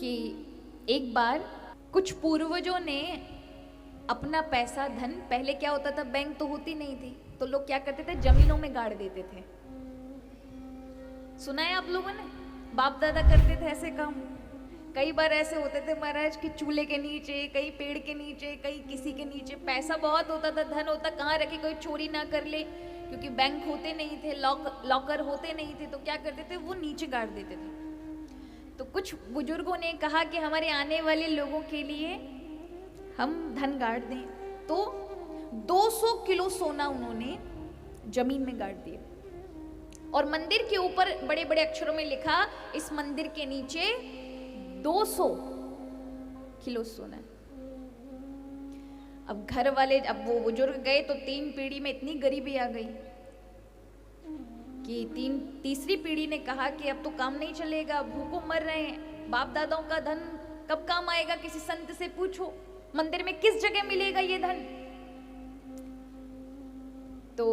कि एक बार कुछ पूर्वजों ने अपना पैसा धन, पहले क्या होता था, बैंक तो होती नहीं थी, तो लोग क्या करते थे, जमीनों में गाड़ देते थे। सुना है आप लोगों ने, बाप दादा करते थे ऐसे काम। कई बार ऐसे होते थे महाराज कि चूल्हे के नीचे, कहीं पेड़ के नीचे, कहीं किसी के नीचे, पैसा बहुत होता था, धन होता, कहाँ रखे कोई चोरी ना कर ले, क्योंकि बैंक होते नहीं थे, लॉकर होते नहीं थे, तो क्या करते थे, वो नीचे गाड़ देते थे। तो कुछ बुजुर्गों ने कहा कि हमारे आने वाले लोगों के लिए हम धन गाड़ दें, तो 200 किलो सोना उन्होंने जमीन में गाड़ दिया और मंदिर के ऊपर बड़े बड़े अक्षरों में लिखा, इस मंदिर के नीचे 200 किलो सोना। अब घर वाले, अब वो बुजुर्ग गए तो 3 पीढ़ी में इतनी गरीबी आ गई कि तीसरी पीढ़ी ने कहा कि अब तो काम नहीं चलेगा, भूखों मर रहे हैं, बाप दादाओं का धन कब काम आएगा, किसी संत से पूछो मंदिर में किस जगह मिलेगा ये धन। तो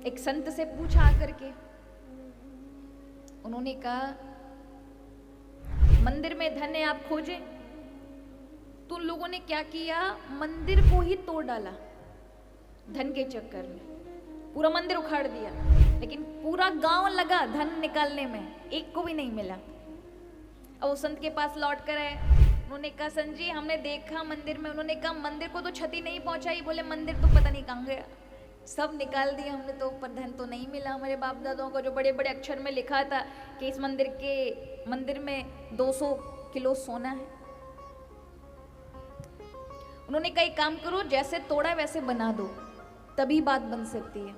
एक संत से पूछा आकर के, उन्होंने कहा मंदिर में धन है, आप खोजें। तो उन लोगों ने क्या किया, मंदिर को ही तोड़ डाला धन के चक्कर में, पूरा मंदिर उखाड़ दिया, लेकिन पूरा गांव लगा धन निकालने में, एक को भी नहीं मिला। अब वो संत के पास लौट कर आए, उन्होंने कहा संत जी हमने देखा मंदिर में, उन्होंने कहा मंदिर को तो क्षति नहीं पहुंचाई, बोले मंदिर तो पता नहीं कहाँ गया, सब निकाल दिया हमने तो, पर धन तो नहीं मिला हमारे बाप दादाओं को, जो बड़े बड़े अक्षर में लिखा था कि इस मंदिर में 200 किलो सोना है। उन्होंने कहा एक काम करो, जैसे तोड़ा वैसे बना दो, तभी बात बन सकती है।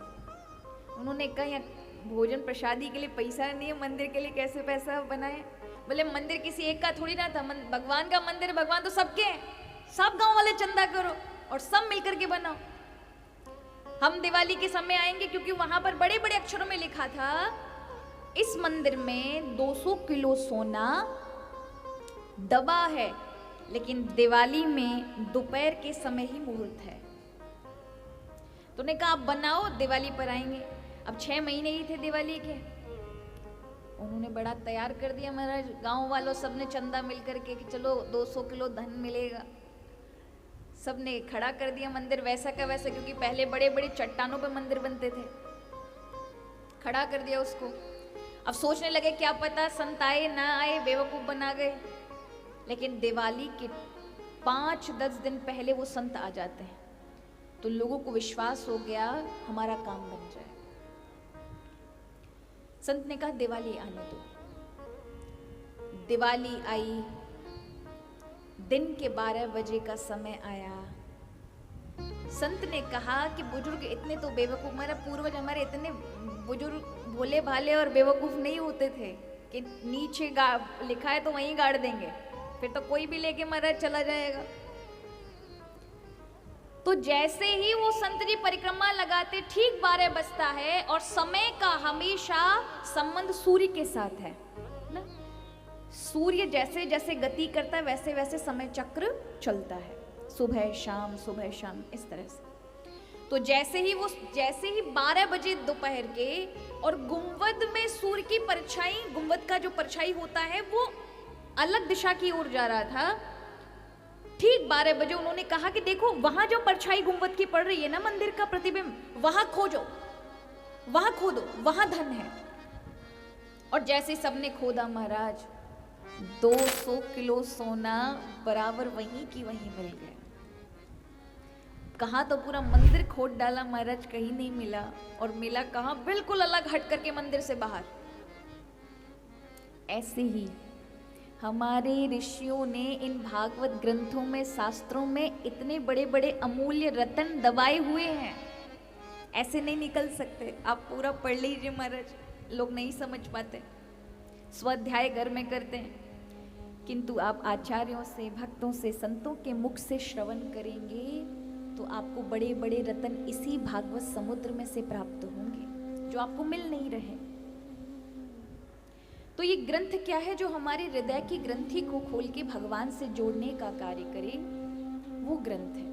उन्होंने कहा यहाँ भोजन प्रसादी के लिए पैसा नहीं है, मंदिर के लिए कैसे पैसा बनाए। बोले मंदिर किसी एक का थोड़ी ना था, भगवान का मंदिर, भगवान तो सबके हैं, सब गांव वाले चंदा करो और सब मिलकर के बनाओ। हम दिवाली के समय आएंगे, क्योंकि वहां पर बड़े बड़े अक्षरों में लिखा था, इस मंदिर में 200 किलो सोना दबा है, लेकिन दिवाली में दोपहर के समय ही मुहूर्त है। तो ने कहा आप बनाओ, दिवाली पर आएंगे। अब 6 महीने ही थे दिवाली के, उन्होंने बड़ा तैयार कर दिया महाराज, गांव वालों सबने चंदा मिलकर के कि चलो 200 किलो धन मिलेगा, सबने खड़ा कर दिया मंदिर वैसा का वैसा, क्योंकि पहले बड़े बड़े चट्टानों पे मंदिर बनते थे, खड़ा कर दिया उसको। अब सोचने लगे क्या पता संत आए ना आए, बेवकूफ बना गए, लेकिन दिवाली के 5-10 दिन पहले वो संत आ जाते हैं, तो लोगों को विश्वास हो गया हमारा काम बन जाए। संत ने कहा दिवाली आने दो। दिवाली आई, दिन के 12 बजे का समय आया। संत ने कहा कि बुजुर्ग इतने तो बेवकूफ, हमारे पूर्वज हमारे इतने बुजुर्ग भोले भाले और बेवकूफ नहीं होते थे कि नीचे लिखा है तो वहीं गाड़ देंगे, फिर तो कोई भी लेके महाराज चला जाएगा। तो जैसे ही वो संत जी परिक्रमा लगाते, ठीक 12 बजता है, और समय का हमेशा संबंध सूर्य के साथ है ना, सूर्य जैसे जैसे गति करता है वैसे वैसे समय चक्र चलता है, सुबह शाम इस तरह से। तो जैसे ही 12 बजे दोपहर के, और गुंबद में सूर्य की परछाई, गुंबद का जो परछाई होता है वो अलग दिशा की ओर जा रहा था। ठीक 12 बजे उन्होंने कहा कि देखो वहां जो परछाई गुंबद की पड़ रही है ना, मंदिर का प्रतिबिंब, वहां खोजो, वहां खोदो, वहां धन है। और जैसे सबने खोदा महाराज, 200 किलो सोना बराबर वहीं की वहीं मिल गया। कहा तो पूरा मंदिर खोद डाला महाराज, कहीं नहीं मिला, और मिला कहा, बिल्कुल अलग हट करके मंदिर से बाहर। ऐसे ही हमारे ऋषियों ने इन भागवत ग्रंथों में, शास्त्रों में इतने बड़े बड़े अमूल्य रत्न दबाए हुए हैं, ऐसे नहीं निकल सकते। आप पूरा पढ़ लीजिए महाराज, लोग नहीं समझ पाते, स्वाध्याय घर में करते हैं, किंतु आप आचार्यों से, भक्तों से, संतों के मुख से श्रवण करेंगे तो आपको बड़े बड़े रत्न इसी भागवत समुद्र में से प्राप्त होंगे, जो आपको मिल नहीं रहे। तो ये ग्रंथ क्या है, जो हमारे हृदय की ग्रंथि को खोल के भगवान से जोड़ने का कार्य करे, वो ग्रंथ है।